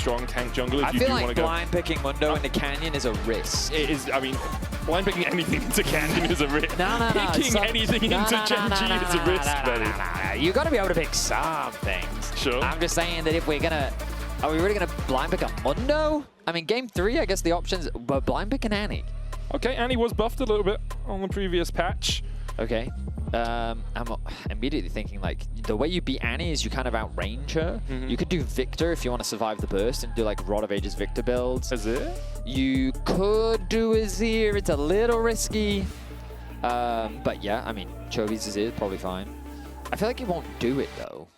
strong tank jungle. If I you feel do like want to go. blind picking Mundo into Canyon is a risk. It is. I mean, blind picking anything into Canyon is a risk. No. Picking anything into Gen.G is a risk, buddy. You got to be able to pick some things. Sure. I'm just saying that if we're gonna, are we really gonna blind pick a Mundo? I mean, game 3, I guess the options, but blind pick an Annie. Okay, Annie was buffed a little bit on the previous patch. Okay. I'm immediately thinking, like, the way you beat Annie is you kind of outrange her. You could do Victor if you want to survive the burst and do, like, Rod of Ages Victor builds. Is it? You could do Azir. It's a little risky. But, yeah, I mean, Chovy's Azir is probably fine. I feel like he won't do it, though.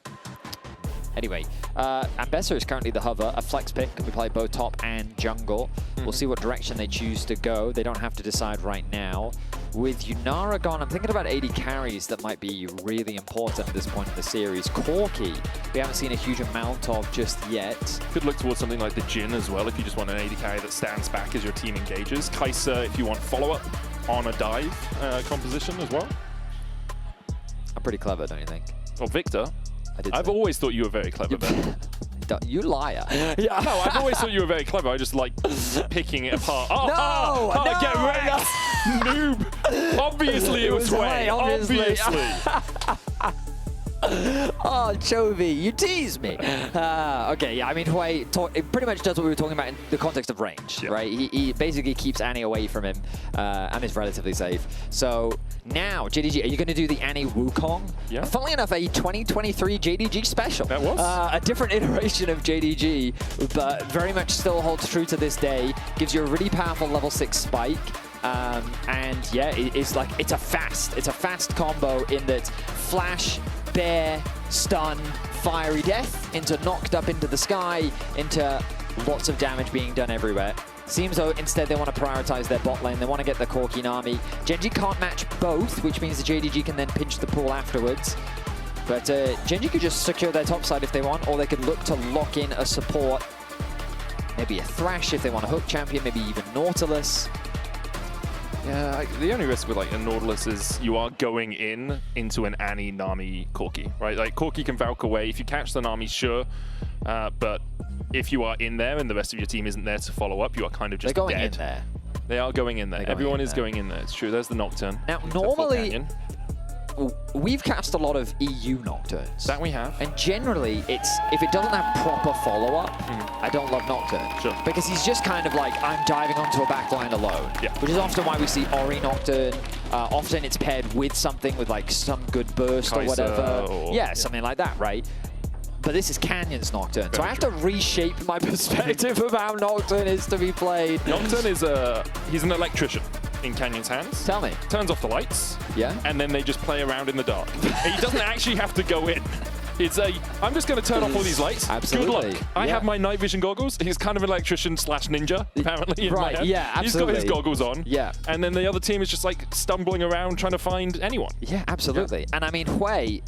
Anyway, Ambessa is currently the hover, a flex pick. We play both top and jungle. We'll see what direction they choose to go. They don't have to decide right now. With Yunara gone, I'm thinking about 80 carries that might be really important at this point in the series. Corki, we haven't seen a huge amount of just yet. Could look towards something like the Jin as well if you just want an 80 carry that stands back as your team engages. Kai'Sa if you want follow-up on a dive composition as well. I'm pretty clever, don't you think? Or Victor. I've always thought you were very clever, Ben. You liar. Yeah. No, I've always thought you were very clever. I just like picking it apart. Oh, no! Get rid of noob. Obviously it was Wei. Obviously. Oh, Chovy, you tease me. Okay, yeah, I mean, Hui it pretty much does what we were talking about in the context of range, right? He basically keeps Annie away from him and is relatively safe. So now, JDG, are you going to do the Annie Wukong? Yeah. Funnily enough, a 2023 JDG special. That was? A different iteration of JDG, but very much still holds true to this day. Gives you a really powerful level 6 spike. And yeah, it's a fast combo in that flash, bear, stun, fiery death into knocked up into the sky, into lots of damage being done everywhere. Seems though instead they want to prioritize their bot lane. They want to get the Kiin army. Gen.G can't match both, which means the JDG can then pinch the pool afterwards. But Gen.G could just secure their top side if they want, or they could look to lock in a support. Maybe a Thresh if they want a hook champion, maybe even Nautilus. Yeah, the only risk with like a Nautilus is you are going into an Annie, Nami, Corki, right? Like Corki can Valk away. If you catch the Nami, sure. But if you are in there and the rest of your team isn't there to follow up, you are kind of just They're going dead. in there. They are going in there. Everyone is going in there. It's true. There's the Nocturne. Now, normally, we've cast a lot of EU Nocturnes. That we have. And generally, if it doesn't have proper follow-up, I don't love Nocturne. Sure. Because he's just kind of like, I'm diving onto a backline alone. Yeah. Which is often why we see Ori Nocturne. Often it's paired with something with like some good burst Kai'Sa or whatever. or, yeah, something like that, right? But this is Canyon's Nocturne, so I have to reshape my perspective of how Nocturne is to be played. Nocturne is he's an electrician in Canyon's hands. Tell me. Turns off the lights. Yeah. And then they just play around in the dark. He doesn't actually have to go in. It's I'm just going to turn off all these lights. Absolutely. Good luck. I have my night vision goggles. He's kind of an electrician / ninja, apparently. Right, yeah, absolutely. He's got his goggles on. Yeah. And then the other team is just like stumbling around trying to find anyone. Yeah, absolutely. Yeah. And I mean, Hui,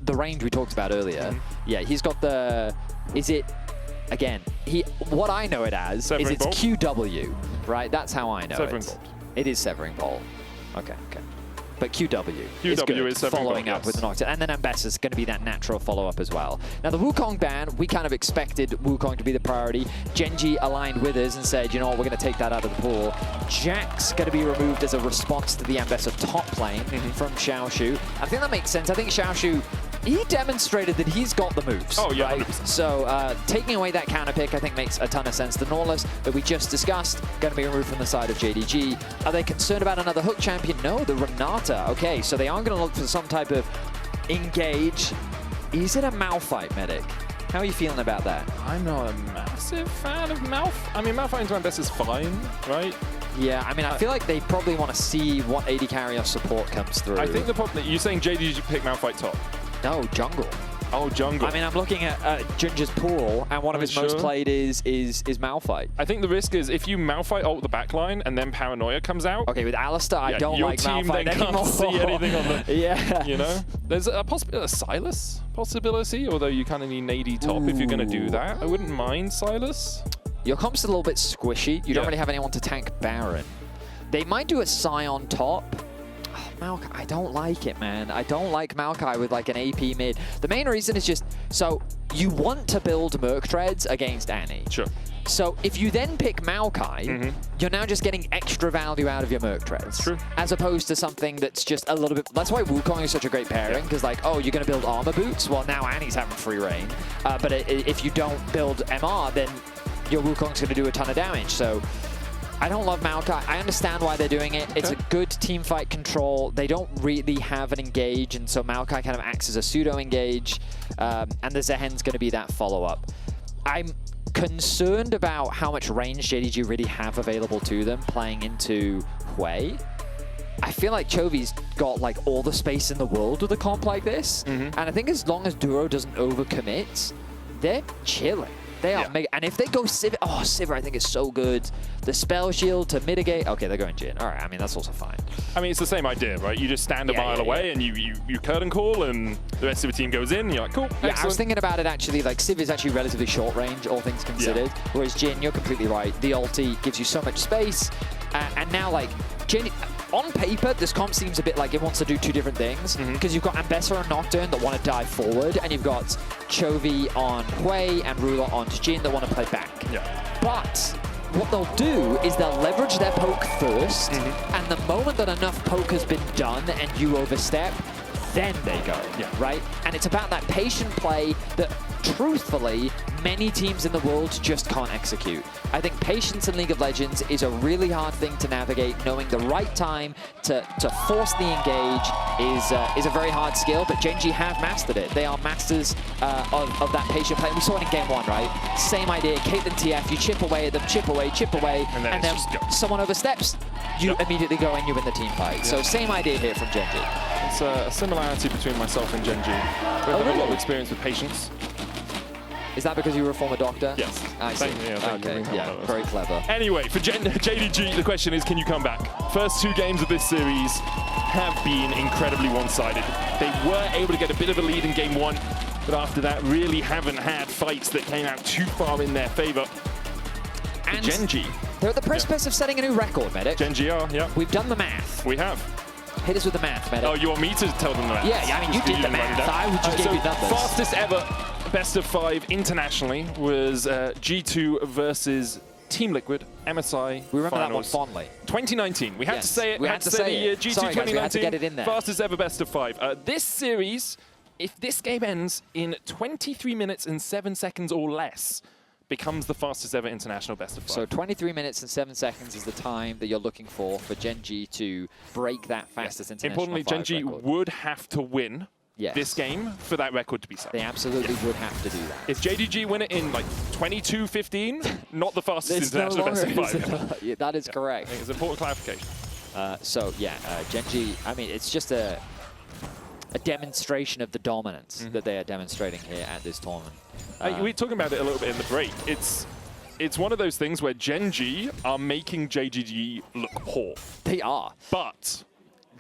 the range we talked about earlier, yeah, he's got the, again, what I know it as Severing is it's Bolt? QW, right? That's how I know Severing it. Bolt. It is Severing Bolt. Okay. But QW is is good, Severing following Bolt, up with the Nocturne. And then Ambessa's going to be that natural follow-up as well. Now, the Wukong ban, we kind of expected Wukong to be the priority. Gen.G aligned with us and said, you know what, we're going to take that out of the pool. Jack's going to be removed as a response to the Ambessa top lane from Xiaoxu. I think that makes sense. I think Xiaoxu, he demonstrated that he's got the moves. Oh, yeah, right? 100%. So taking away that counter pick, I think makes a ton of sense. The Nautilus that we just discussed, going to be removed from the side of JDG. Are they concerned about another hook champion? No, the Renata. Okay, so they are going to look for some type of engage. Is it a Malphite medic? How are you feeling about that? I'm not a massive fan of Malphite. I mean, Malphite into Ambessa is fine, right? Yeah, I mean, I feel like they probably want to see what AD carry or support comes through. I think the problem, you're saying JDG pick Malphite top? No, jungle. Oh, jungle. I mean, I'm looking at JunJia's pool, and one of his most played is Malphite. I think the risk is if you Malphite ult the backline and then Paranoia comes out. Okay, with Alistar, I don't like Malphite anymore. Can't see anything on the. Yeah. You know, there's a Silas possibility, although you kind of need an AD top if you're going to do that. I wouldn't mind Silas. Your comp's a little bit squishy. You don't really have anyone to tank Baron. They might do a Scion top. Maokai, I don't like it, man. I don't like Maokai with like an AP mid. The main reason is just, so you want to build Merc Treads against Annie. Sure. So if you then pick Maokai, you're now just getting extra value out of your Merc Treads. That's true. As opposed to something that's just a little bit... That's why Wukong is such a great pairing, because like, oh, you're going to build armor boots? Well, now Annie's having free reign. But if you don't build MR, then your Wukong's going to do a ton of damage. So I don't love Maokai. I understand why they're doing it. Okay. It's a good team fight control. They don't really have an engage, and so Maokai kind of acts as a pseudo-engage. And the Zehen's going to be that follow-up. I'm concerned about how much range JDG really have available to them playing into Hui. I feel like Chovy's got like all the space in the world with a comp like this. And I think as long as Duro doesn't overcommit, they're chilling. They are mega. And if they go Sivir, oh, Sivir I think is so good. The spell shield to mitigate. Okay, they're going Jin. All right, I mean, that's also fine. I mean, it's the same idea, right? You just stand a mile away and you curtain call and the rest of the team goes in. And you're like, cool, excellent. I was thinking about it actually, like Sivir is actually relatively short range, all things considered. Whereas Jin, you're completely right. The ulti gives you so much space. And now like, Jin, on paper, this comp seems a bit like it wants to do two different things, because you've got Ambessa and Nocturne that want to dive forward, and you've got Chovy on Hui and Ruler on Jin that want to play back. But what they'll do is they'll leverage their poke first, and the moment that enough poke has been done and you overstep, then they go, right? And it's about that patient play that, truthfully, many teams in the world just can't execute. I think patience in League of Legends is a really hard thing to navigate. Knowing the right time to force the engage is a very hard skill, but Gen.G have mastered it. They are masters of that patient play. We saw it in game one, right? Same idea, Caitlyn TF, you chip away at them, chip away, and then someone oversteps, you immediately go and you win the team fight. So same idea here from Gen.G. It's a similarity between myself and Gen.G. We have a lot of experience with patience. Is that because you were a former doctor? Yes. I see. Okay, yeah, very clever. Anyway, for JDG, the question is, can you come back? First two games of this series have been incredibly one-sided. They were able to get a bit of a lead in game one, but after that really haven't had fights that came out too far in their favor. And Gen.G, they're at the precipice of setting a new record, Medic. Gen.G are, We've done the math. We have. Hit us with the math, Medic. Oh, you want me to tell them the math? Yeah, I mean, you did the math. I would just give you numbers. Fastest ever best of 5 internationally was G2 versus Team Liquid, MSI We remember finals. that one fondly. 2019. We had to say it. We had to say the it. G2 Sorry, 2019. guys, we had to get it in there. Fastest ever best of 5. This series, if this game ends in 23 minutes and 7 seconds or less, becomes the fastest ever international best of 5. So 23 minutes and 7 seconds is the time that you're looking for Gen.G to break that fastest international Importantly, Gen.G would have to win this game for that record to be set. They absolutely would have to do that. If JDG win it in like 22:15, not the fastest international best of 5. Yeah, that is correct. I think it's an important clarification. Gen.G, I mean, it's just a demonstration of the dominance that they are demonstrating here at this tournament. We were talking about it a little bit in the break. It's one of those things where Gen.G are making JDG look poor. They are. But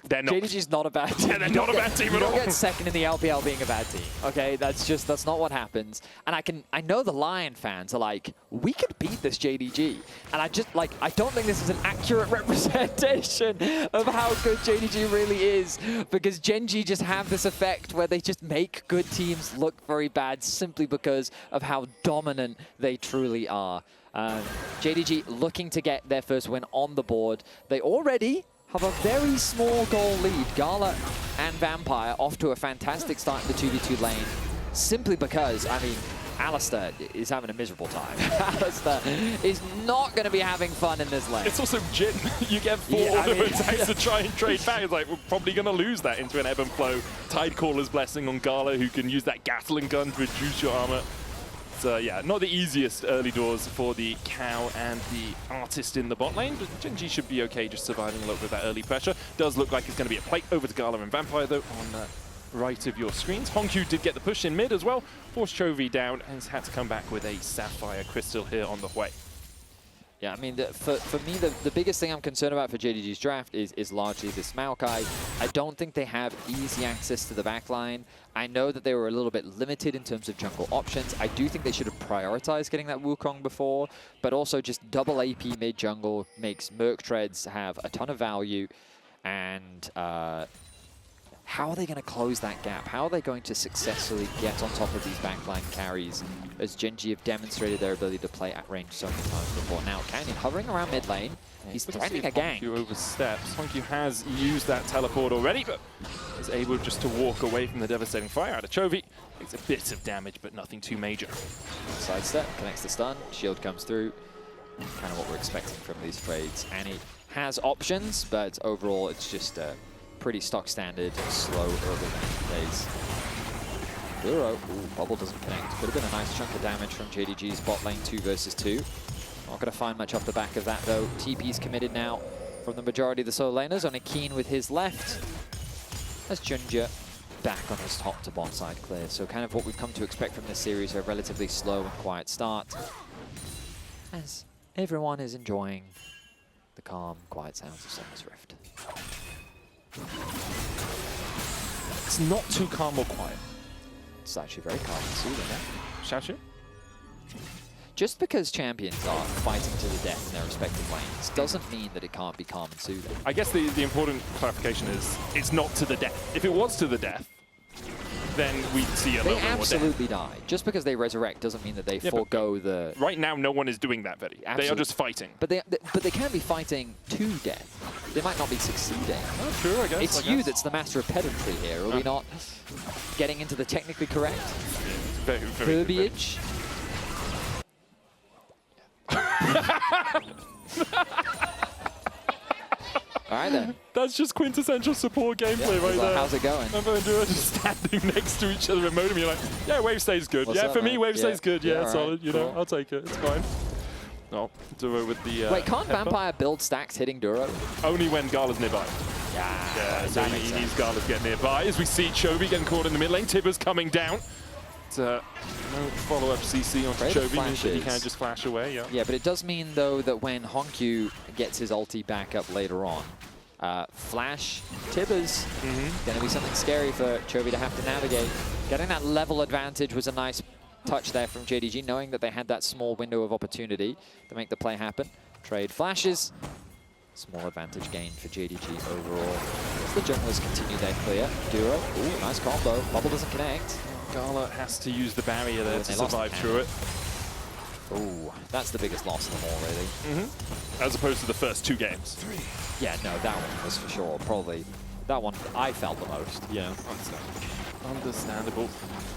they're not. JDG's not a bad team. Yeah, they're not a bad team at all. You don't get second in the LPL being a bad team. Okay, that's not what happens. And I know the Lion fans are like, we could beat this JDG. And I don't think this is an accurate representation of how good JDG really is, because Gen.G just have this effect where they just make good teams look very bad simply because of how dominant they truly are. JDG looking to get their first win on the board. They already have a very small goal lead. Gala and Vampire off to a fantastic start in the 2v2 lane, simply because, I mean, Alistair is having a miserable time. Alistair is not going to be having fun in this lane. It's also Jin. You get 4 attacks to try and trade back. It's like, we're probably going to lose that into an ebb and flow. Tidecaller's blessing on Gala, who can use that Gatling gun to reduce your armor. So yeah, not the easiest early doors for the Cow and the Artist in the bot lane, but Gen.G should be okay just surviving a little bit of that early pressure. Does look like it's going to be a plate over to Gala and Vampire, though, on the right of your screens. HongQ did get the push in mid as well, forced Chovy down, and has had to come back with a Sapphire Crystal here on the way. Yeah, I mean, for me, the biggest thing I'm concerned about for JDG's draft is largely this Maokai. I don't think they have easy access to the backline. I know that they were a little bit limited in terms of jungle options. I do think they should have prioritized getting that Wukong before, but also just double AP mid jungle makes Merc Treads have a ton of value. And how are they going to close that gap? How are they going to successfully get on top of these backline carries as Gen.G have demonstrated their ability to play at range so many times before? Now, Kiin hovering around mid lane. He's threatening a gang. HongQ oversteps. HongQ has used that teleport already, but is able just to walk away from the devastating fire out of Chovy. Takes a bit of damage, but nothing too major. Sidestep, connects the stun, shield comes through. Kind of what we're expecting from these trades. Annie has options, but overall it's just pretty stock standard, slow early phase. Duro, ooh, bubble doesn't connect. Could have been a nice chunk of damage from JDG's bot lane 2 versus 2. Not going to find much off the back of that though. TP's committed now from the majority of the solo laners. Only Kiin with his left. As JunJia back on his top to bot side clear. So kind of what we've come to expect from this series, a relatively slow and quiet start. As everyone is enjoying the calm, quiet sounds of Summer's Rift. It's not too calm or quiet. It's actually very calm and soothing. Xiaoxu? Just because champions are fighting to the death in their respective lanes doesn't mean that it can't be calm and soothing. I guess the important clarification is it's not to the death. If it was to the death, then we'd see a little bit more death. They absolutely die. Just because they resurrect doesn't mean that they forego the... Right now, no one is doing that, Vedi. They are just fighting. But they can be fighting to death. They might not be succeeding. Oh, true, I guess. It's you that's the master of pedantry here. Are we not getting into the technically correct verbiage? All right then. That's just quintessential support gameplay right there. How's it going? Remember and Duro just standing next to each other at modem. You're like, yeah, wave stays good. What's yeah, up, for me, man? wave stays good. Yeah, right. solid. You know, Cool. I'll take it. It's fine. Oh, Duro with the. Wait, can't Vampire build stacks hitting Duro? Only when Gala's nearby. Yeah, so he needs Gala to get nearby. As we see Chovy getting caught in the mid lane. Tibbers coming down. No follow-up CC onto Chovy means that he can just flash away. Yeah. Yeah, but it does mean though that when HongQ gets his ulti back up later on, flash Tibbers going to be something scary for Chovy to have to navigate. Getting that level advantage was a nice touch there from JDG, knowing that they had that small window of opportunity to make the play happen. Trade flashes. Small advantage gain for JDG overall. As the junglers continue their clear. Duro, ooh, nice combo. Bubble doesn't connect. Gala has to use the barrier there to survive through it. Ooh, that's the biggest loss of them all, really. As opposed to the first 2 games. Yeah, no, that one was for sure. Probably that one I felt the most. Yeah, understandable.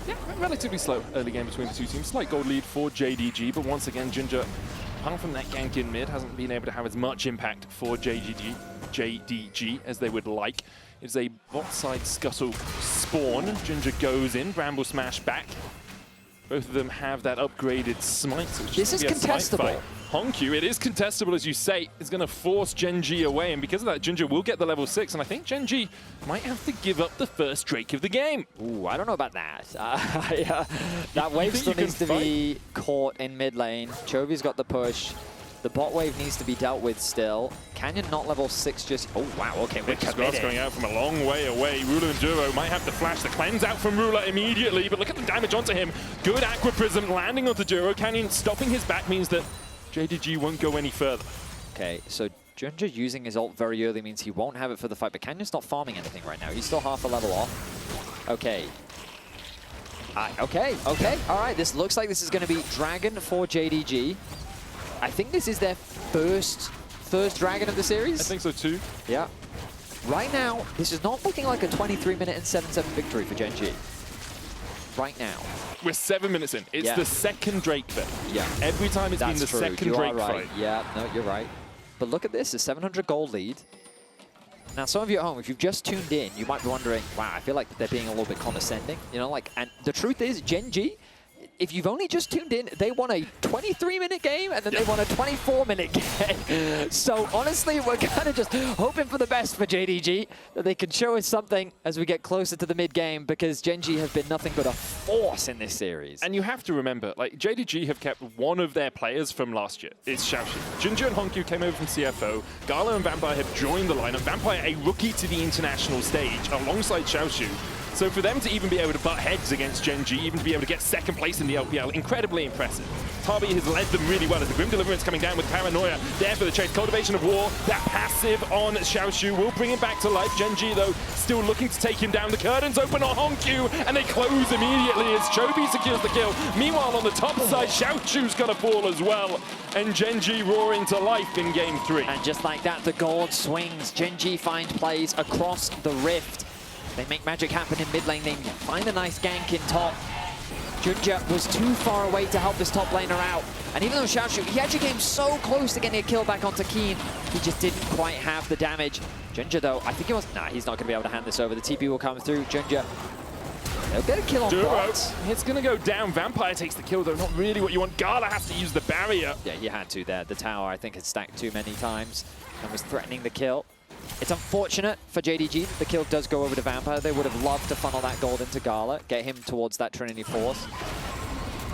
Yeah, relatively slow early game between the two teams. Slight gold lead for JDG, but once again, JunJia, apart from that gank in mid, hasn't been able to have as much impact for JDG as they would like. It's a bot side scuttle spawn. JunJia goes in, Bramble Smash back. Both of them have that upgraded smite. So this is contestable. HongQ, it is contestable, as you say, is going to force Gen.G away, and because of that, JunJia will get the level 6, and I think Gen.G might have to give up the first Drake of the game. Ooh, I don't know about that. That wave still needs to be caught in mid lane. Chovy's got the push. The bot wave needs to be dealt with still. Canyon not level 6 just... Oh, wow, okay, we're committed. Going out from a long way away. Ruler and Duro might have to flash the cleanse out from Ruler immediately, but look at the damage onto him. Good Aqua Prism landing onto Duro. Canyon stopping his back means that JDG won't go any further. Okay, so JunJia using his ult very early means he won't have it for the fight, but Canyon's not farming anything right now. He's still half a level off. Okay. Okay. All right, this looks like this is going to be Dragon for JDG. I think this is their first Dragon of the series. I think so too. Yeah. Right now, this is not looking like a 23-minute and 7-7 victory for Gen.G. Right now. We're 7 minutes in. It's the second Drake fight. Yeah. Every time it's been the second Drake fight. Yeah, no, you're right. But look at this, a 700 gold lead. Now, some of you at home, if you've just tuned in, you might be wondering, wow, I feel like they're being a little bit condescending. You know, like, and the truth is, Gen.G, if you've only just tuned in, they won a 23-minute game, and then they won a 24-minute game. So, honestly, we're kind of just hoping for the best for JDG, that they can show us something as we get closer to the mid-game, because Gen.G have been nothing but a force in this series. And you have to remember, like, JDG have kept one of their players from last year. It's Xiaoxu. JunJia and HongQ came over from CFO. Gala and Vampire have joined the lineup. Vampire, a rookie to the international stage, alongside Xiaoxu. So for them to even be able to butt heads against Gen.G, even to be able to get second place in the LPL, incredibly impressive. Tabi has led them really well as the Grim Deliverance coming down with Paranoia there for the chase. Cultivation of War, that passive on Xiaoxu will bring him back to life. Gen.G, though, still looking to take him down. The curtains open on HongQ, and they close immediately as Chovy secures the kill. Meanwhile, on the top side, Xiaoxu's got a fall as well. And Gen.G roaring to life in game 3. And just like that, the gold swings. Gen.G find plays across the rift. They make magic happen in mid lane. They find a nice gank in top. JunJia was too far away to help this top laner out. And even though Xiaoxu, he actually came so close to getting a kill back onto Kiin, he just didn't quite have the damage. JunJia, though, I think he was... Nah, he's not going to be able to hand this over. The TP will come through. JunJia, they'll get a kill on Duro, bot. it's going to go down. Vampire takes the kill, though. Not really what you want. Gala has to use the barrier. Yeah, he had to there. The tower, I think, had stacked too many times and was threatening the kill. It's unfortunate for JDG that the kill does go over to Vampire. They would have loved to funnel that gold into Gala, get him towards that Trinity Force.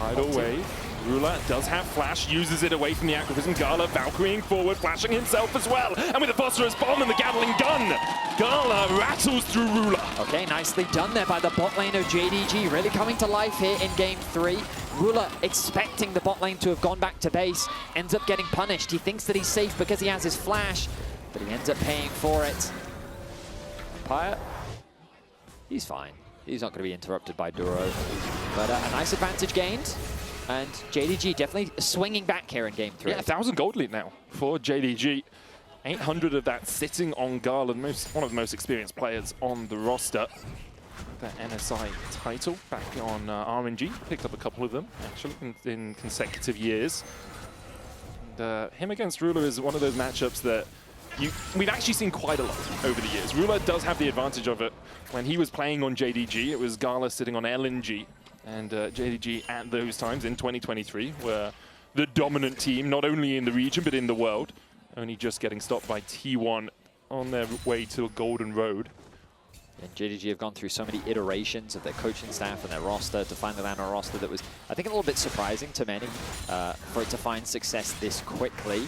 Idle wave. Rula does have flash, uses it away from the activism. Gala Valkyrieing forward, flashing himself as well. And with a phosphorus bomb and the Gatling gun, Gala rattles through Rula. Okay, nicely done there by the bot laner JDG. Really coming to life here in game 3. Rula expecting the bot lane to have gone back to base, ends up getting punished. He thinks that he's safe because he has his flash, but he ends up paying for it. Vampire, he's fine. He's not going to be interrupted by Duro. But a nice advantage gained. And JDG definitely swinging back here in game 3. Yeah, 1,000 gold lead now for JDG. 800 of that sitting on Gala, one of the most experienced players on the roster. That NSI title back on RNG. Picked up a couple of them, actually, in consecutive years. And him against Rula is one of those matchups that we've actually seen quite a lot over the years. Rula does have the advantage of it. When he was playing on JDG, it was Gala sitting on LNG. And JDG at those times in 2023 were the dominant team, not only in the region, but in the world. Only just getting stopped by T1 on their way to a golden road. And JDG have gone through so many iterations of their coaching staff and their roster to finally land a roster that was, I think, a little bit surprising to many for it to find success this quickly.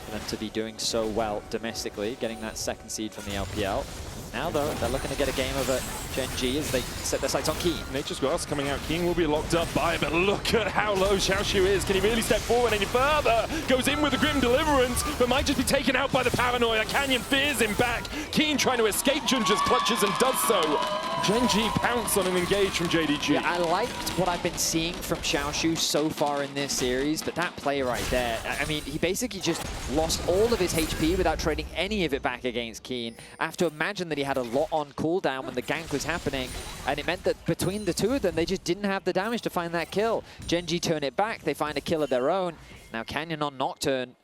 For them to be doing so well domestically, getting that second seed from the LPL. Now, though, they're looking to get a game over Gen.G as they set their sights on Kiin. Nature's Grass coming out. Kiin will be locked up by it, but look at how low Xiaoxu is. Can he really step forward any further? Goes in with the Grim Deliverance, but might just be taken out by the Paranoia. Canyon fears him back. Kiin trying to escape JunJia's clutches and does so. Gen.G pounce on an engage from JDG. Yeah, I liked what I've been seeing from Xiaoxu so far in this series, but that play right there, I mean, he basically just lost all of his HP without trading any of it back against Kiin. I have to imagine that he had a lot on cooldown when the gank was happening, and it meant that between the two of them, they just didn't have the damage to find that kill. Gen.G turn it back, they find a kill of their own. Now Canyon on Nocturne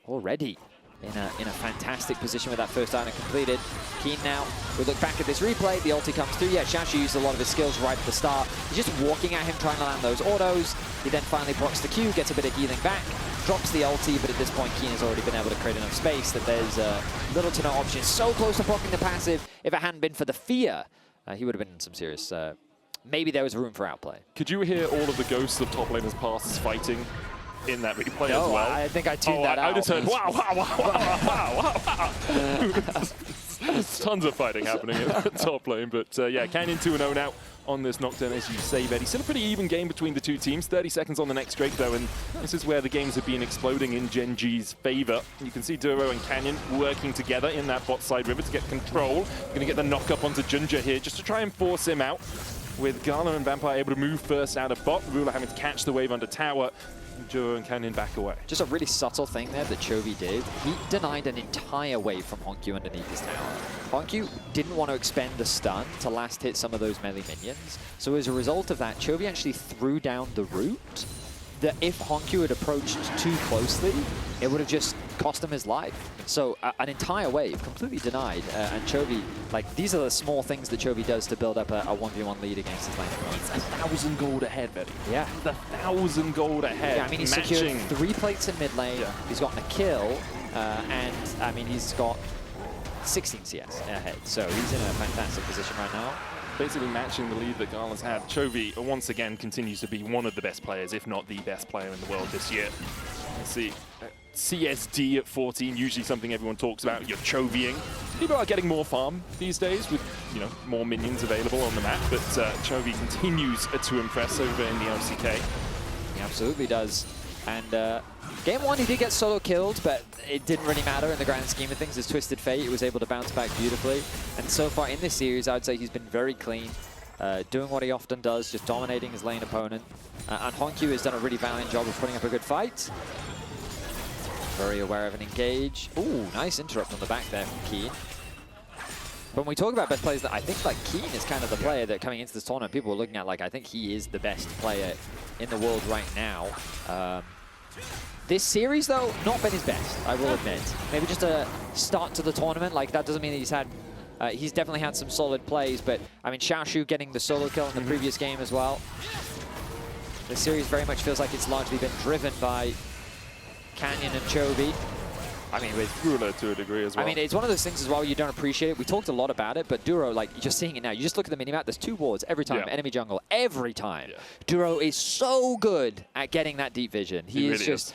already in a fantastic position with that first item completed. Kiin now, we look back at this replay, the ulti comes through. Yeah, Xiaoxu used a lot of his skills right at the start. He's just walking at him, trying to land those autos. He then finally blocks the Q, gets a bit of healing back, drops the ulti, but at this point, Kiin has already been able to create enough space that there's little to no option. So close to blocking the passive. If it hadn't been for the fear, he would have been in some serious... maybe there was room for outplay. Could you hear all of the ghosts of top laners passes fighting in that replay as well? I think I tuned that out. I just heard, wow, wow, wow, wow, wow, wow. Tons of fighting happening in the top lane, but yeah, Canyon 2-0 now on this Nocturne, as you say, Vedi. Still a pretty even game between the two teams. 30 seconds on the next Drake, though, and this is where the games have been exploding in Gen.G's favor. You can see Duro and Canyon working together in that bot side river to get control. Going to get the knock up onto JunJia here, just to try and force him out. With Gala and Vampire able to move first out of bot, Rula having to catch the wave under tower. Duro and Canyon back away. Just a really subtle thing there that Chovy did. He denied an entire wave from HongQ underneath his tower. HongQ didn't want to expend the stun to last hit some of those melee minions. So as a result of that, Chovy actually threw down the root that if HongQ had approached too closely, it would have just cost him his life. So an entire wave completely denied. And Chovy, like, these are the small things that Chovy does to build up a 1v1 lead against his lane. He's 1,000 gold ahead, Vedi. Yeah. 1,000 gold ahead. Yeah, I mean, he's secured 3 plates in mid lane. Yeah. He's gotten a kill. And, I mean, he's got 16 CS ahead. So he's in a fantastic position right now. Basically matching the lead that Gala's had. Chovy, once again, continues to be one of the best players, if not the best player in the world this year. Let's see. CSD at 14, usually something everyone talks about. You're Chovying. people are getting more farm these days with, you know, more minions available on the map, but Chovy continues to impress over in the LCK. He absolutely does. And game one, he did get solo killed, but it didn't really matter in the grand scheme of things. His Twisted Fate, he was able to bounce back beautifully. And so far in this series, I would say he's been very clean, doing what he often does, just dominating his lane opponent. And HongQ has done a really valiant job of putting up a good fight. Very aware of an engage. Ooh, nice interrupt on the back there from Kiin. When we talk about best players, I think like Kiin is kind of the player that coming into this tournament, people are looking at like, I think he is the best player in the world right now. This series, though, not been his best, I will admit. Maybe just a start to the tournament. Like, that doesn't mean that he's had... he's definitely had some solid plays, but, I mean, Xiaoxu getting the solo kill in the previous game as well. This series very much feels like it's largely been driven by Canyon and Chovy. I mean, with Ruler to a degree as well. I mean, it's one of those things as well you don't appreciate it. We talked a lot about it, but Duro, like, you're just seeing it now. You just look at the minimap, there's 2 wards every time, enemy jungle, every time. Duro is so good at getting that deep vision. He is really just,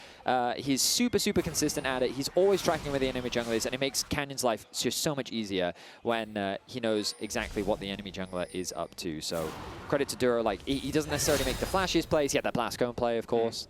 he's super, super consistent at it. He's always tracking where the enemy jungler is, and it makes Canyon's life just so much easier when he knows exactly what the enemy jungler is up to. So credit to Duro. Like, he doesn't necessarily make the flashiest plays. He had that blast cone play, of course,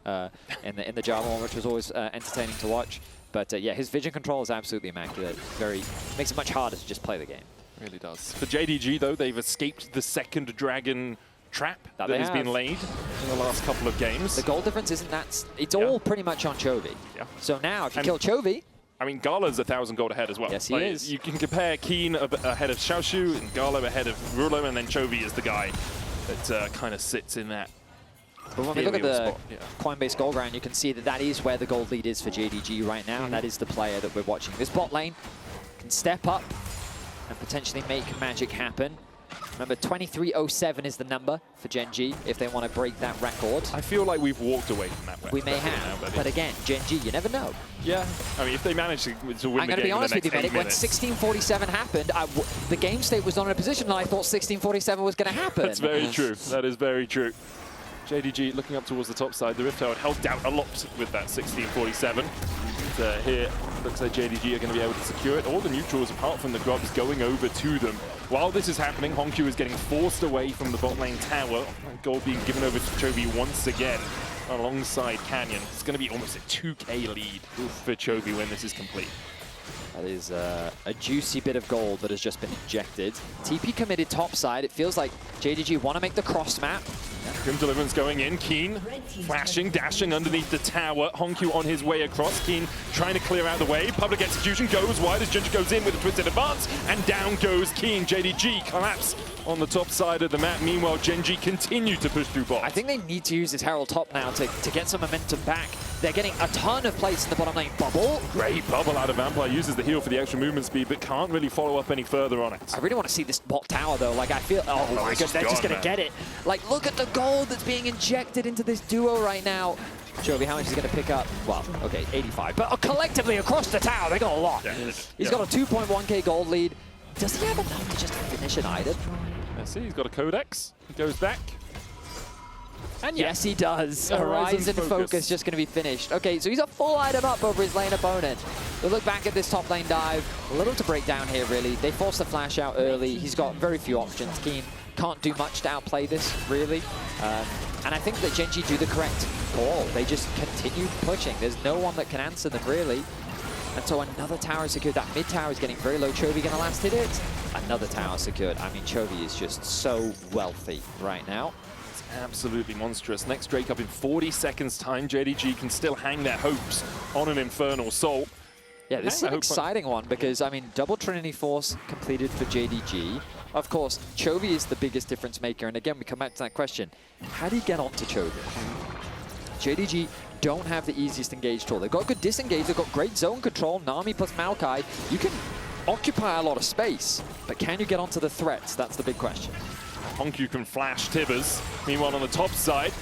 in the Java one, which was always entertaining to watch. But yeah, his vision control is absolutely immaculate. Makes it much harder to just play the game. Really does. For JDG, though, they've escaped the second dragon trap that has been laid in the last couple of games. The goal difference isn't that... It's all pretty much on Chovy. Yeah. So now, if you kill Chovy... I mean, Gala's 1,000 gold ahead as well. Yes, he is. You can compare Kiin ahead of Xiaoxu and Gala ahead of Ruler, and then Chovy is the guy that kind of sits in that. But when we look at the Coinbase gold round, you can see that that is where the gold lead is for JDG right now, and that is the player that we're watching. This bot lane can step up and potentially make magic happen. Remember, 2307 is the number for Gen.G if they want to break that record. I feel like we've walked away from that. We may have, but again, Gen.G, you never know. Yeah, I mean, if they manage to win the game, I'm going to be honest with you, Medic. When 1647 happened, the game state was not in a position that I thought 1647 was going to happen. That's very true. That is very true. JDG looking up towards the top side. The Rift Tower held down a lot with that 1647. Here, looks like JDG are going to be able to secure it. All the neutrals, apart from the grubs, going over to them. While this is happening, HongQ is getting forced away from the bot lane tower. Gold being given over to Chovy once again, alongside Canyon. It's going to be almost a 2K lead for Chovy when this is complete. That is a juicy bit of gold that has just been injected. TP committed top side. It feels like JDG want to make the cross map. Grim Deliverance going in. Kiin flashing, dashing underneath the tower. HongQ on his way across. Kiin trying to clear out the way. Public execution goes wide as JunJia goes in with a twisted advance. And down goes Kiin. JDG collapse on the top side of the map. Meanwhile, Gen.G continue to push through bot. I think they need to use this Herald top now to get some momentum back. They're getting a ton of plays in the bottom lane. Bubble. Great bubble out of Vampire. Uses the heal for the extra movement speed, but can't really follow up any further on it. I really want to see this bot tower, though. Like, I feel... Oh, my God, they're just going to get it. Like, look at the gold that's being injected into this duo right now. Chovy, how much is he going to pick up? Well, okay, 85. But collectively, across the tower, they got a lot. He's got a 2.1k gold lead. Does he have enough to just finish an item? Let's see, he's got a Codex. He goes back. And yes, he does. Horizon Focus just going to be finished. Okay, so he's a full item up over his lane opponent. We'll look back at this top lane dive. A little to break down here, really. They force the flash out early. He's got very few options. Kiin can't do much to outplay this, really. And I think that Gen.G do the correct call. They just continue pushing. There's no one that can answer them, really. And so another tower secured. That mid tower is getting very low. Chovy going to last hit it. Another tower secured. I mean, Chovy is just so wealthy right now. Absolutely monstrous. Next Drake up in 40 seconds time. JDG can still hang their hopes on an Infernal Soul. Yeah, this is an exciting one because, I mean, double Trinity Force completed for JDG. Of course, Chovy is the biggest difference maker. And again, we come back to that question. How do you get onto Chovy? JDG don't have the easiest engage tool. They've got good disengage. They've got great zone control. Nami plus Maokai. You can occupy a lot of space, but can you get onto the threats? That's the big question. HongQ can flash Tibbers. Meanwhile, on the top side,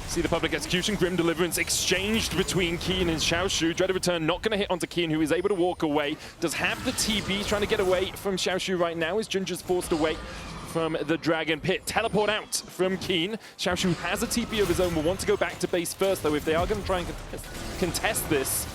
see the public execution. Grim Deliverance exchanged between Kiin and Xiaoxu. Dreaded Return not going to hit onto Kiin, who is able to walk away. Does have the TP, trying to get away from Xiaoxu right now as JunJia's forced away from the Dragon Pit. Teleport out from Kiin. Xiaoxu has a TP of his own. Will want to go back to base first, though. If they are going to try and contest this,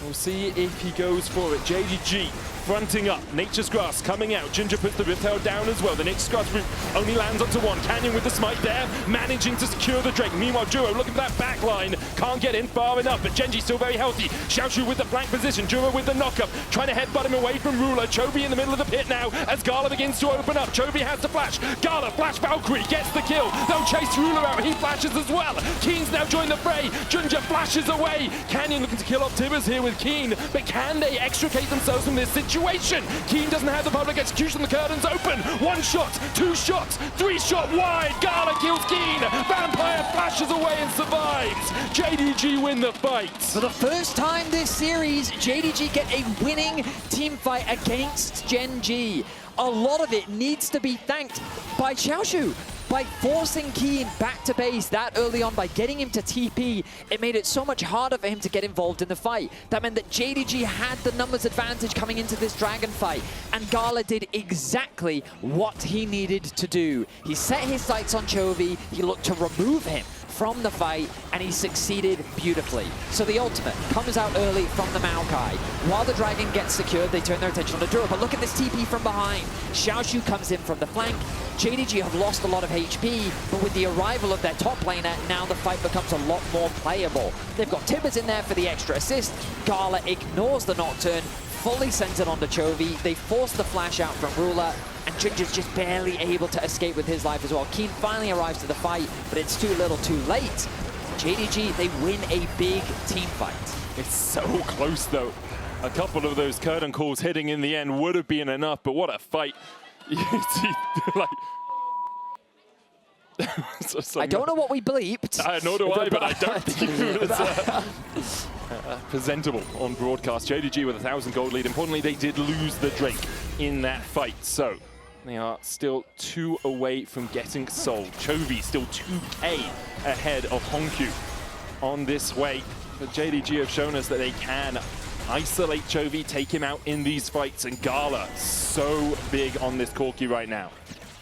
We'll see if he goes for it. JDG fronting up. Nature's Grass coming out. GenG puts the Riptail down as well. The Nature's Grass route only lands onto one. Canyon with the smite there, managing to secure the Drake. Meanwhile, Duro looking for that back line. Can't get in far enough, but GenG still very healthy. Xiaoxu with the flank position. Duro with the knockup, trying to headbutt him away from Ruler. Chovy in the middle of the pit now as Gala begins to open up. Chovy has the flash. Gala, flash Valkyrie, gets the kill. They'll chase Ruler out. He flashes as well. Kiin's now joined the fray. JunJia flashes away. Canyon looking to kill off Tibbers here with Kiin, but can they extricate themselves from this situation? Kiin doesn't have the public execution. The curtain's open. 1 shot, 2 shots, 3 shot wide. Gala kills Kiin. Vampire flashes away and survives. JDG win the fight. For the first time this series, JDG get a winning team fight against Gen.G. A lot of it needs to be thanked by Xiaoxu. By forcing Kiin back to base that early on, by getting him to TP, it made it so much harder for him to get involved in the fight. That meant that JDG had the numbers advantage coming into this Dragon fight, and Gala did exactly what he needed to do. He set his sights on Chovy, he looked to remove him from the fight, and he succeeded beautifully. So the ultimate comes out early from the Maokai. While the Dragon gets secured, they turn their attention on the Duro, but look at this TP from behind. Xiaoxu comes in from the flank. JDG have lost a lot of HP, but with the arrival of their top laner, now the fight becomes a lot more playable. They've got Tibbers in there for the extra assist. Gala ignores the Nocturne, fully centered onto Chovy. They force the flash out from Ruler, and JunJia's just barely able to escape with his life as well. Kiin finally arrives to the fight, but it's too little too late. JDG, they win a big team fight. It's so close though. A couple of those curtain calls hitting in the end would have been enough, but what a fight. Like, I don't know what we bleeped. Nor do I, but I don't think it was presentable on broadcast. JDG with a 1,000 gold lead. Importantly, they did lose the Drake in that fight, so they are still 2 away from getting sold. Chovy still 2K ahead of HongQ on this way. But JDG have shown us that they can isolate Chovy, take him out in these fights, and Gala so big on this Corki right now.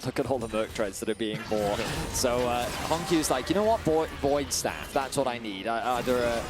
Look at all the Merc treads that are being bought. So HongQ's like, you know what, Void Staff, that's what I need. Either a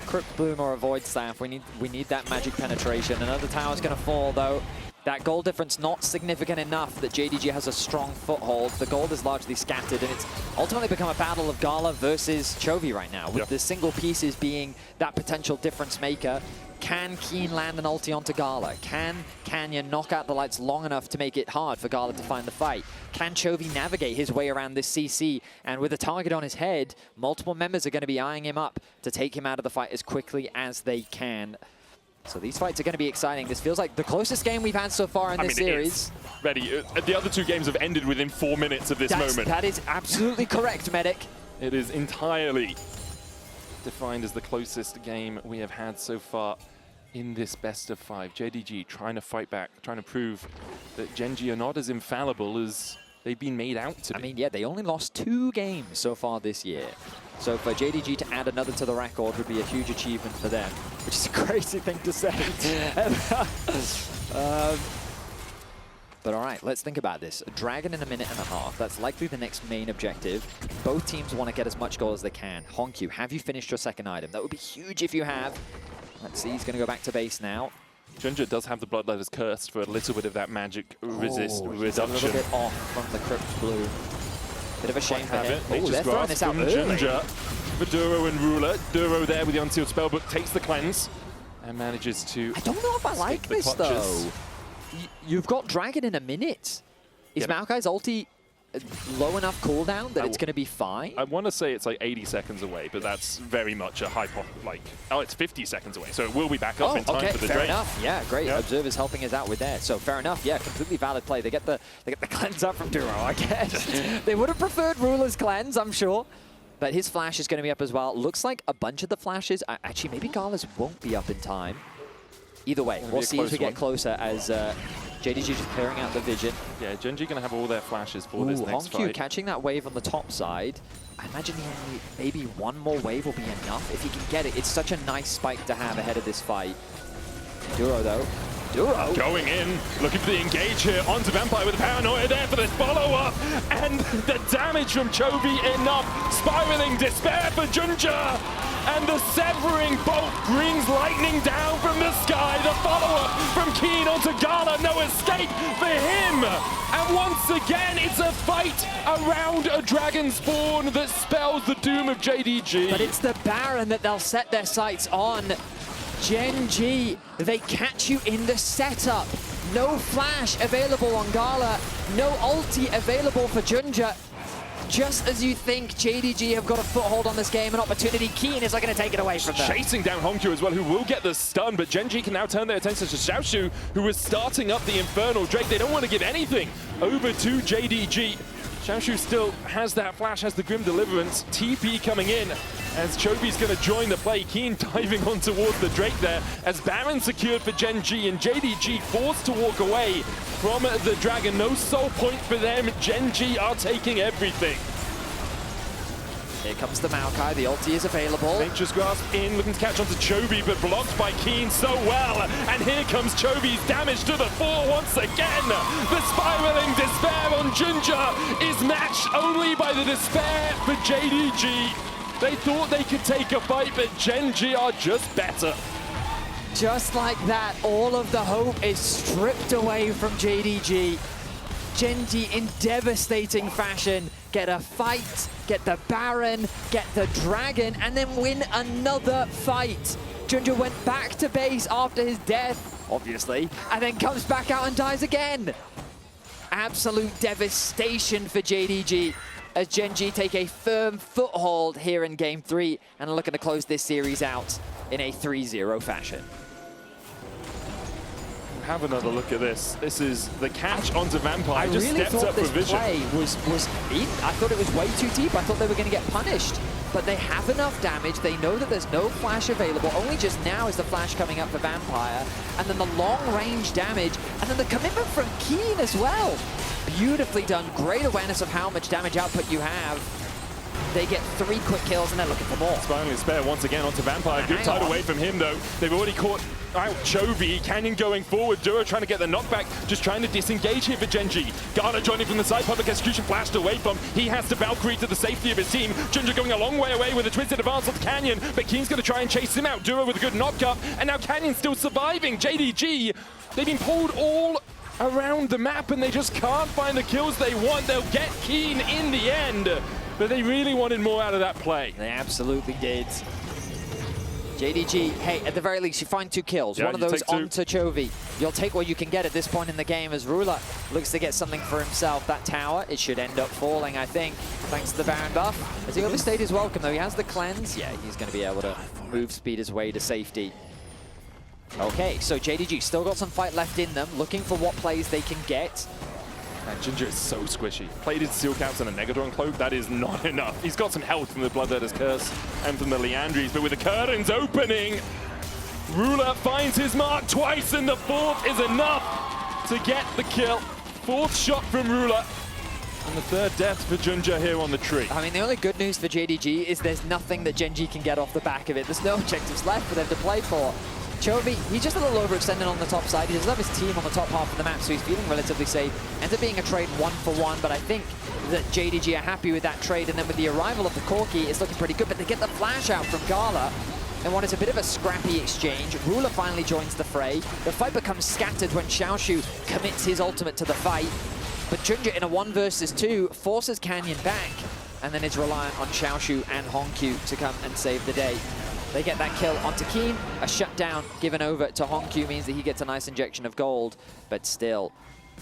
Crypt Bloom or a Void Staff. We need that magic penetration. Another tower's gonna fall though. That gold difference not significant enough that JDG has a strong foothold. The gold is largely scattered, and it's ultimately become a battle of Gala versus Chovy right now, with the single pieces being that potential difference maker. Can Kiin land an ulti onto Gala? Can Canyon knock out the lights long enough to make it hard for Gala to find the fight? Can Chovy navigate his way around this CC? And with a target on his head, multiple members are going to be eyeing him up to take him out of the fight as quickly as they can. So these fights are going to be exciting. This feels like the closest game we've had so far in this series. Ready. The other 2 games have ended within 4 minutes of this moment. That is absolutely correct, Medic. It is entirely defined as the closest game we have had so far in this best of 5. JDG trying to fight back, trying to prove that Gen.G are not as infallible as they've been made out to be. I mean, yeah, they only lost 2 games so far this year. So for JDG to add another to the record would be a huge achievement for them, which is a crazy thing to say. But all right, let's think about this. A Dragon in a minute and a half. That's likely the next main objective. Both teams want to get as much gold as they can. HongQ, have you finished your second item? That would be huge if you have. Let's see, he's going to go back to base now. JunJia does have the Bloodletters cursed for a little bit of that magic reduction. A little bit off from the Crypt Blue. Bit of a shame for him. Oh, they're throwing this out early. JunJia for Duro and Ruler. Duro there with the Unsealed Spellbook, takes the cleanse and manages to... I don't know if I like this, though. You've got Dragon in a minute. Is Maokai's ulti low enough cooldown that it's going to be fine? I want to say it's like 80 seconds away, but that's very much a high pop. Like, oh, it's 50 seconds away, so it will be back up in time for the fair Drake. Enough. Yeah, great. Yep. Observer's helping us out with that. So fair enough. Yeah, completely valid play. They get the cleanse up from Duro, I guess. They would have preferred Ruler's cleanse, I'm sure. But his flash is going to be up as well. Looks like a bunch of the flashes, actually maybe Gala's won't be up in time. Either way, we'll see as we get closer as JDG just clearing out the vision. Yeah, Gen.G going to have all their flashes for this next fight. HongQ catching that wave on the top side. I imagine maybe one more wave will be enough if he can get it. It's such a nice spike to have ahead of this fight. Duro, though. Duro going in, looking for the engage here onto Vampire with the paranoia there for this follow-up. And the damage from Chovy enough. Spiraling despair for JunJia. and the severing bolt brings lightning down from the sky. The follow-up from Kiin onto Gala, no escape for him. And once again, it's a fight around a dragon spawn that spells the doom of JDG. But it's the Baron that they'll set their sights on. Gen.G, they catch you in the setup. No flash available on Gala, no ulti available for JunJia. Just as you think JDG have got a foothold on this game, an opportunity, Kiin is not going to take it away from them. Chasing down HongQ as well, who will get the stun, but Gen.G can now turn their attention to Xiaoxu, who was starting up the Infernal Drake. They don't want to give anything over to JDG. Xiaoxu still has that flash, has the Grim Deliverance. TP coming in as Chovy's going to join the play. Kiin diving on towards the Drake there as Baron secured for Gen.G and JDG forced to walk away from the Dragon. No soul point for them. Gen.G are taking everything. Here comes the Maokai, the ulti is available. Nature's Grasp in, looking to catch onto Chovy, but blocked by Kiin so well. And here comes Chovy's damage to the fore once again. The spiraling despair on JunJia is matched only by the despair for JDG. They thought they could take a fight, but Gen.G are just better. Just like that, all of the hope is stripped away from JDG. Gen.G in devastating fashion get a fight, get the Baron, get the Dragon, and then win another fight. JunJia went back to base after his death, obviously, and then comes back out and dies again. Absolute devastation for JDG as Gen.G take a firm foothold here in Game 3 and are looking to close this series out in a 3-0 fashion. Have another look at this. This is the catch onto Vampire. I Just really stepped thought up this for vision. play was in. I thought it was way too deep. I thought they were going to get punished. But they have enough damage. They know that there's no flash available. Only just now is the flash coming up for Vampire. And then the long-range damage. And then the commitment from Kiin as well. Beautifully done. Great awareness of how much damage output you have. They get 3 quick kills and they're looking for more. Spiraling Spare once again onto Vampire. Good tide away from him though. They've already caught out Chovy. Canyon going forward. Duro trying to get the knockback. Just trying to disengage here for Gen.G. Gala joining from the side. Public Execution flashed away from. He has to Valkyrie to the safety of his team. JunJia going a long way away with a twisted advance onto Canyon. But Kiin's going to try and chase him out. Duro with a good knockup. And now Canyon's still surviving. JDG, they've been pulled all around the map and they just can't find the kills they want. They'll get Kiin in the end. But they really wanted more out of that play. They absolutely did. JDG, hey, at the very least, you find 2 kills. Yeah, one of those onto Chovy. You'll take what you can get at this point in the game as Ruler looks to get something for himself. That tower, it should end up falling, I think, thanks to the Baron buff. Has he overstayed his welcome, though? He has the cleanse. Yeah, he's going to be able to move speed his way to safety. Okay, so JDG still got some fight left in them, looking for what plays they can get. And JunJia is so squishy. Plated Seal Caps and a Negatron Cloak, that is not enough. He's got some health from the Bloodletter's Curse and from the Leandries, but with the curtains opening, Ruler finds his mark twice, and the 4th is enough to get the kill. 4th shot from Ruler, and the 3rd death for JunJia here on the tree. I mean, the only good news for JDG is there's nothing that Gen.G can get off the back of it. There's no objectives left for them to play for. Chovy, he's just a little overextended on the top side. He does have his team on the top half of the map, so he's feeling relatively safe. Ends up being a trade 1-for-1, but I think that JDG are happy with that trade, and then with the arrival of the Corki, it's looking pretty good, but they get the flash out from Gala. And when it's a bit of a scrappy exchange, Ruler finally joins the fray. The fight becomes scattered when Xiaoxu commits his ultimate to the fight, but JunJia in a 1 versus 2 forces Canyon back, and then is reliant on Xiaoxu and HongQ to come and save the day. They get that kill onto Kiin. A shutdown given over to HongQ means that he gets a nice injection of gold, but still,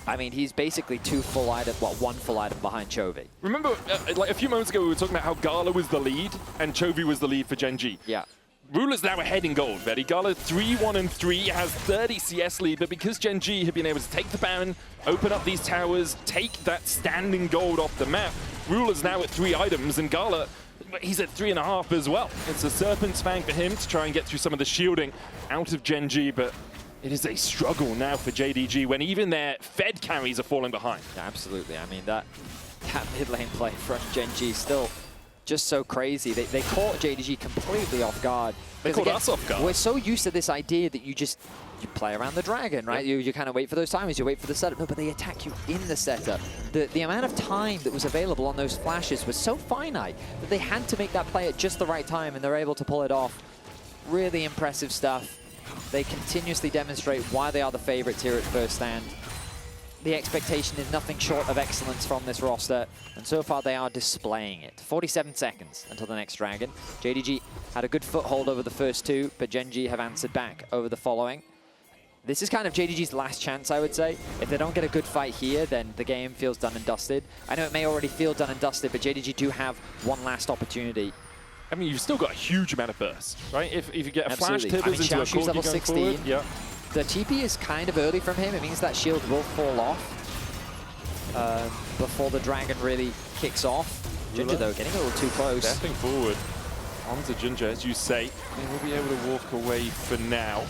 I mean, he's basically 2 full item, well, 1 full item behind Chovy. Remember, like a few moments ago, we were talking about how Gala was the lead and Chovy was the lead for Gen.G. Yeah. Ruler's now ahead in gold, Vedi. Gala 3-1-3, has 30 CS lead, but because Gen.G have been able to take the Baron, open up these towers, take that standing gold off the map, Ruler's now at 3 items, and Gala, he's at 3.5 as well. It's a Serpent's Fang for him to try and get through some of the shielding out of Gen.G, but it is a struggle now for JDG when even their Fed carries are falling behind. Absolutely. I mean, that mid lane play from Gen.G still just so crazy. They caught JDG completely off guard. They caught us off guard. We're so used to this idea that you play around the dragon, right? Yep. You kind of wait for those timers, you wait for the setup. No, but they attack you in the setup. The amount of time that was available on those flashes was so finite that they had to make that play at just the right time, and they're able to pull it off. Really impressive stuff. They continuously demonstrate why they are the favorites here at first stand. The expectation is nothing short of excellence from this roster, and so far they are displaying it. 47 seconds until the next dragon. JDG had a good foothold over the first two, but Gen.G have answered back over the following. This is kind of JDG's last chance, I would say. If they don't get a good fight here, then the game feels done and dusted. I know it may already feel done and dusted, but JDG do have one last opportunity. I mean, you've still got a huge amount of burst, right? If you get a Absolutely. flash tippers into a Xiaoxu's level 16. forward, yeah. The TP is kind of early from him. It means that shield will fall off before the dragon really kicks off. JunJia, though, getting a little too close. Stepping forward onto JunJia, as you say. He will be able to walk away for now.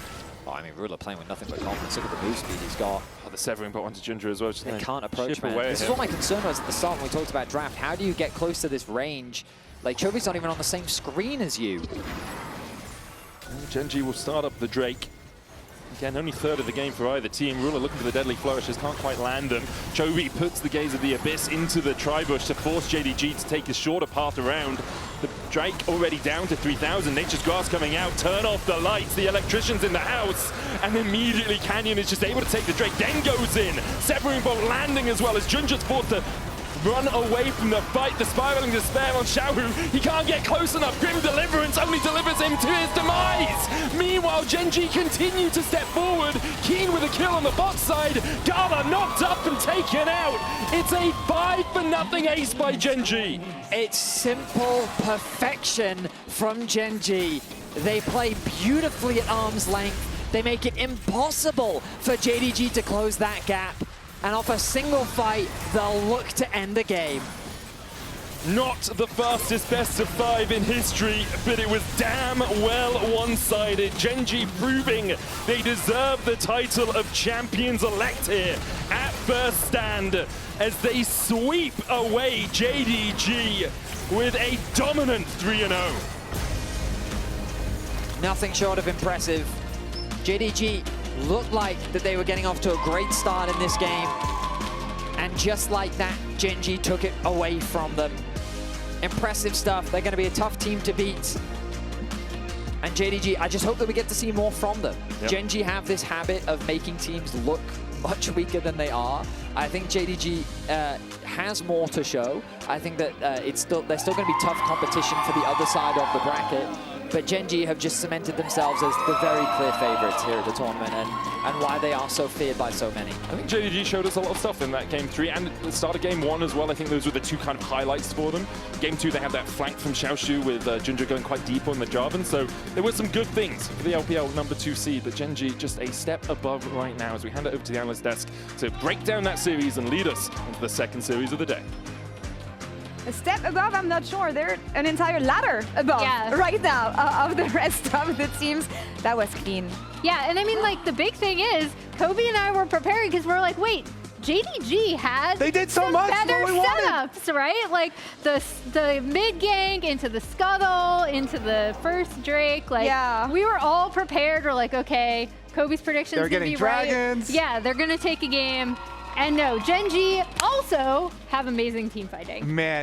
Oh, I mean, Ruler playing with nothing but confidence. Look at the move speed he's got. Oh, the severing bot onto JunJia as well. They can't approach, man. This is what my concern was at the start when we talked about draft. How do you get close to this range? Like, Chovy's not even on the same screen as you. Gen.G will start up the Drake. Again, only third of the game for either team. Ruler looking for the deadly flourishes, can't quite land them. Chovy puts the Gaze of the Abyss into the Tribush to force JDG to take the shorter path around. The Drake already down to 3,000. Nature's Grass coming out. Turn off the lights. The electrician's in the house. And immediately Canyon is just able to take the Drake. Then goes in. Severing Bolt landing as well as JunJia's forced to run away from the fight. The spiraling despair on Xiaoxu. He can't get close enough. Grim Deliverance only delivers him to his demise. Meanwhile, Gen.G continue to step forward. Kiin with a kill on the bot side. Gala knocked up and taken out. It's a 5-0 ace by Gen.G. It's simple perfection from Gen.G. They play beautifully at arm's length. They make it impossible for JDG to close that gap. And off a single fight, they'll look to end the game. Not the fastest best of 5 in history, but it was damn well one-sided. Gen.G proving they deserve the title of champions-elect here at first stand as they sweep away JDG with a dominant 3-0. Nothing short of impressive. JDG looked like that they were getting off to a great start in this game. And just like that, Gen.G took it away from them. Impressive stuff. They're going to be a tough team to beat. And JDG, I just hope that we get to see more from them. Yep. Gen.G have this habit of making teams look much weaker than they are. I think JDG has more to show. I think that they're still going to be tough competition for the other side of the bracket. But Gen.G have just cemented themselves as the very clear favorites here at the tournament and why they are so feared by so many. I think JDG showed us a lot of stuff in that Game 3 and the start of Game 1 as well. I think those were the two kind of highlights for them. Game 2, they had that flank from Xiaoxu with JunJia going quite deep on the Jarvan. So there were some good things for the LPL number 2 seed, but Gen.G just a step above right now as we hand it over to the analyst desk to break down that series and lead us into the second series of the day. A step above, I'm not sure. They're an entire ladder above right now of the rest of the teams. That was Kiin. Yeah, and I mean, like, the big thing is, Kobe and I were preparing because we're like, wait, JDG had they did so some much better what we setups, right? Like the mid gank into the scuttle, into the first Drake. Like, we were all prepared. We're like, okay, Kobe's predictions they're getting be dragons. Right. Yeah, they're gonna take a game. And no, Gen.G also have amazing team fighting. Man.